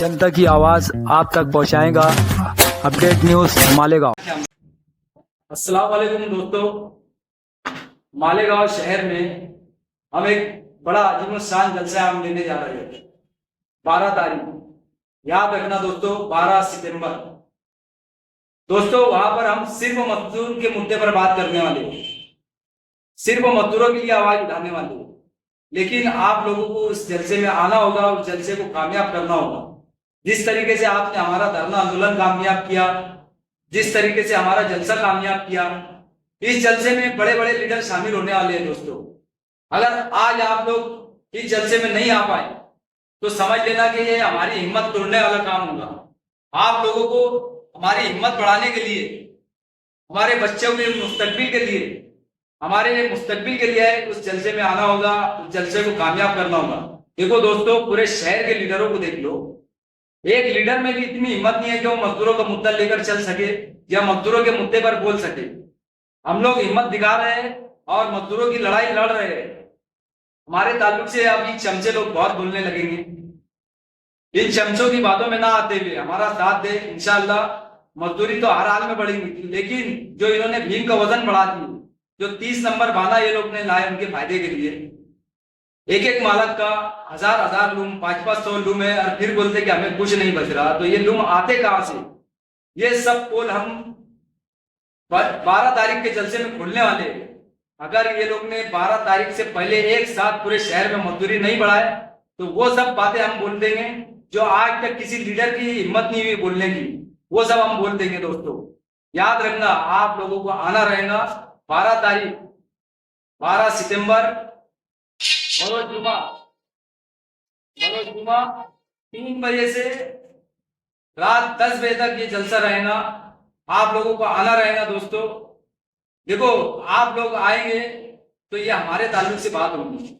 जनता की आवाज आप तक पहुंचाएगा। Update news Malegaon. अस्सलाम वालेकुम दोस्तों, मालेगांव शहर में हम एक बड़ा अजीबोशान जलसा हम लेने जा रहे हैं। 12 तारीख, याद रखना दोस्तों, 12 सितंबर। दोस्तों वहां पर हम सिर्फ मजदूर के मुद्दे पर बात करने वाले हैं, सिर्फ मजदूरों के लिए आवाज उठाने वाले हैं। लेकिन आप लोगों को इस जलसे में आना होगा और जलसे को कामयाब करना होगा। जिस तरीके से आपने हमारा धरना आंदोलन कामयाब किया, जिस तरीके से हमारा जलसा कामयाब किया, इस जलसे में बड़े बड़े लीडर शामिल होने वाले हैं। दोस्तों अगर आज आप लोग इस जलसे में नहीं आ पाए तो समझ लेना कि ये हमारी हिम्मत तोड़ने वाला काम होगा। आप लोगों को हमारी हिम्मत बढ़ाने के लिए, हमारे बच्चों के मुस्तकबिल के लिए, हमारे मुस्तकबिल के लिए उस जलसे में आना होगा, उस जलसे को कामयाब करना होगा। देखो दोस्तों, पूरे शहर के लीडरों को देख लो, एक लीडर में भी इतनी हिम्मत नहीं है कि वो मजदूरों का मुद्दा लेकर चल सके या मजदूरों के मुद्दे पर बोल सके। हम लोग हिम्मत दिखा रहे हैं और मजदूरों की लड़ाई लड़ रहे हैं। हमारे ताल्लुक से अभी चमचे लोग बहुत बोलने लगेंगे। इन चमचों की बातों में ना आते हुए हमारा साथ दे, इंशाअल्लाह मजदूरी तो हर हाल में बढ़ेगी। लेकिन जो इन्होंने भीम का वजन बढ़ा दिया, जो 30 नंबर बांधा ये लोग ने लाए उनके फायदे के लिए, एक एक मालक का हजार लूम, 500 लूम है और फिर बोलते कि हमें कुछ नहीं बच रहा। तो ये लूम आते कहां से? ये सब पोल हम 12 तारीख के जलसे में खोलने वाले हैं। अगर ये लोग ने 12 तारीख से पहले एक साथ पूरे शहर में मजदूरी नहीं बढ़ाए तो वो सब बातें हम बोल देंगे जो आज तक किसी लीडर की हिम्मत नहीं हुई बोलने की, वो सब हम बोल देंगे। दोस्तों याद रखना, आप लोगों को आना रहेगा 12 तारीख, 12 सितंबर, बरोज जुमा 3 बजे से रात 10 बजे तक ये जलसा रहेगा। आप लोगों को आना रहेगा। दोस्तों देखो, आप लोग आएंगे तो ये हमारे ताल्लुक से बात होगी।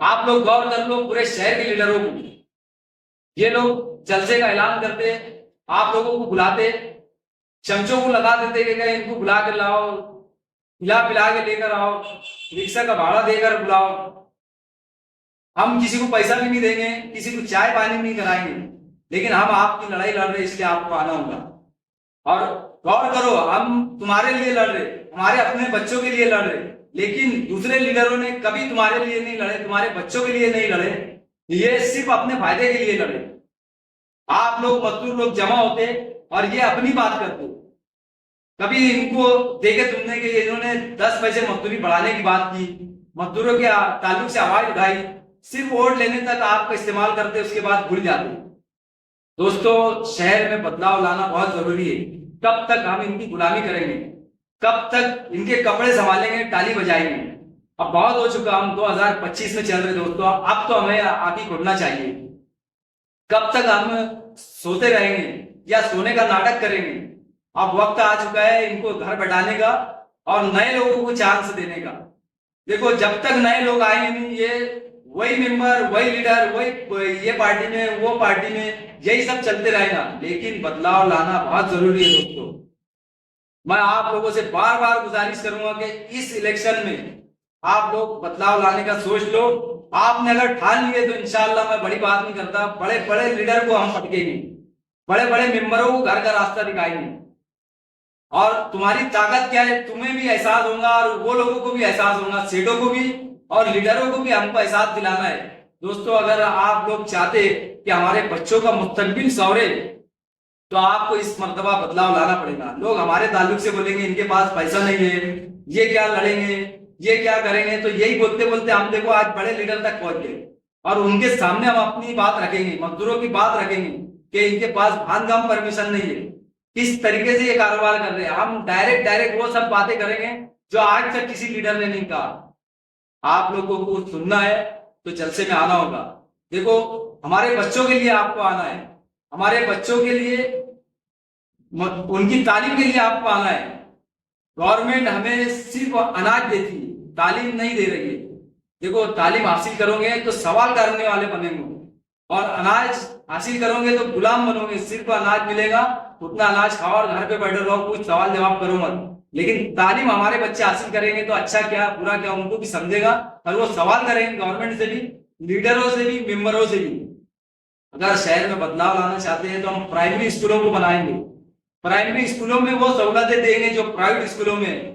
आप लोग गौर कर लो, पूरे शहर के लीडरों को ये लोग जलसे का ऐलान करते, आप लोगों को बुलाते, चमचों को लगा देते कि इनको बुला कर लाओ, पिला पिला के लेकर आओ, रिक्शा का भाड़ा देकर बुलाओ। हम किसी को पैसा भी नहीं देंगे, किसी को चाय पानी नहीं कराएंगे, लेकिन हम आपकी लड़ाई लड़ रहे इसलिए आपको आना होगा। और गौर करो, हम तुम्हारे लिए लड़ रहे, हमारे अपने बच्चों के लिए लड़ रहे, लेकिन दूसरे लीडरों ने कभी तुम्हारे लिए नहीं लड़े, तुम्हारे बच्चों के लिए नहीं लड़े, ये सिर्फ अपने फायदे के लिए लड़े। आप लोग मजदूर लोग जमा होते और ये अपनी बात करते। कभी इनको देखे तुमने कि इन्होंने 10 पैसे मजदूरी बढ़ाने की बात की, मजदूरों के ताल्लुक से आवाज उठाई, सिर्फ वोट लेने तक आपका इस्तेमाल करते, उसके बाद भूल जाते। दोस्तों शहर में बदलाव लाना बहुत जरूरी है। कब तक हम इनकी गुलामी करेंगे? कब तक इनके कपड़े संभालेंगे, ताली बजाएंगे? अब बहुत हो चुका, हम 2025 में चल रहे दोस्तों, अब तो हमें आगे खुलना चाहिए। कब तक हम सोते रहेंगे या सोने का नाटक करेंगे? अब वक्त आ चुका है इनको घर बैठाने का और नए लोगों को चांस देने का। देखो जब तक नए लोग आएंगे नहीं, ये वही मेंबर, वही लीडर, वही ये पार्टी में, वो पार्टी में, यही सब चलते रहेगा। लेकिन बदलाव लाना बहुत जरूरी है दोस्तों। मैं आप लोगों से बार बार गुजारिश करूंगा कि इस इलेक्शन में आप लोग बदलाव लाने का सोच लो। आपने अगर ठान लिए तो इंशाल्लाह, मैं बड़ी बात नहीं करता, बड़े बड़े लीडर को हम पटकेंगे, बड़े बड़े मेंबरों को घर का रास्ता दिखाएंगे। और तुम्हारी ताकत क्या है तुम्हें भी एहसास होगा और वो लोगों को भी एहसास होगा, सेठों को भी और लीडरों को भी हमको एहसास दिलाना है। दोस्तों अगर आप लोग चाहते कि हमारे बच्चों का मुस्तकबिल संवरे तो आपको इस मर्तबा बदलाव लाना पड़ेगा। लोग हमारे ताल्लुक से बोलेंगे इनके पास पैसा नहीं है, ये क्या लड़ेंगे, ये क्या करेंगे, तो यही बोलते बोलते हम देखो आज बड़े लीडर तक पहुंच गए। और उनके सामने हम अपनी बात रखेंगे, मजदूरों की बात रखेंगे कि इनके पास भानगाम परमिशन नहीं है, किस तरीके से ये कारोबार कर रहे हैं। हम डायरेक्ट वो सब बातें करेंगे जो आज तक किसी लीडर ने नहीं कहा। आप लोगों को सुनना है तो जलसे में आना होगा। देखो हमारे बच्चों के लिए आपको आना है, हमारे बच्चों के लिए, उनकी तालीम के लिए आपको आना है। गवर्नमेंट हमें सिर्फ अनाज देती है, तालीम नहीं दे रही है। देखो तालीम हासिल करोगे तो सवाल करने वाले बनेंगे और अनाज हासिल करोगे तो गुलाम बनोगे। सिर्फ अनाज मिलेगा, उतना अनाज खाओ और घर पे बैठे रहो, कुछ सवाल जवाब करो मत। लेकिन तालीम हमारे बच्चे हासिल करेंगे तो अच्छा क्या बुरा क्या उनको भी समझेगा और वो सवाल करेंगे गवर्नमेंट से भी, लीडरों से भी, मेंबरों से भी। अगर शहर में बदलाव लाना चाहते हैं तो हम प्राइमरी स्कूलों को बनाएंगे। प्राइमरी स्कूलों में वो सहूलतें देंगे जो प्राइवेट स्कूलों में।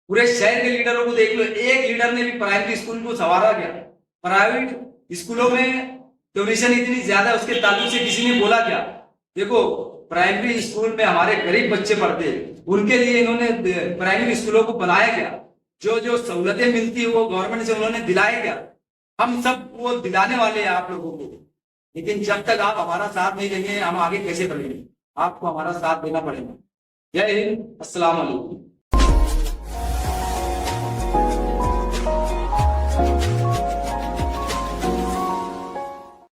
पूरे शहर के लीडरों को देख लो, एक लीडर ने भी प्राइमरी स्कूल को संवारा क्या? प्राइवेट स्कूलों में डोनेशन इतनी ज्यादा है, उसके ताल्लुक से किसी ने बोला क्या? देखो, प्राइमरी स्कूल में हमारे गरीब बच्चे पढ़ते हैं, उनके लिए इन्होंने प्राइमरी स्कूलों को बनाया क्या? जो जो सहूलतें मिलती है वो गवर्नमेंट से उन्होंने दिलाए क्या? हम सब वो दिलाने वाले हैं आप लोगों को। लेकिन जब तक आप हमारा साथ नहीं देंगे हम आगे कैसे बढ़ेंगे? आपको हमारा साथ देना पड़ेगा। जय हिंद, अस्सलाम वालेकुम।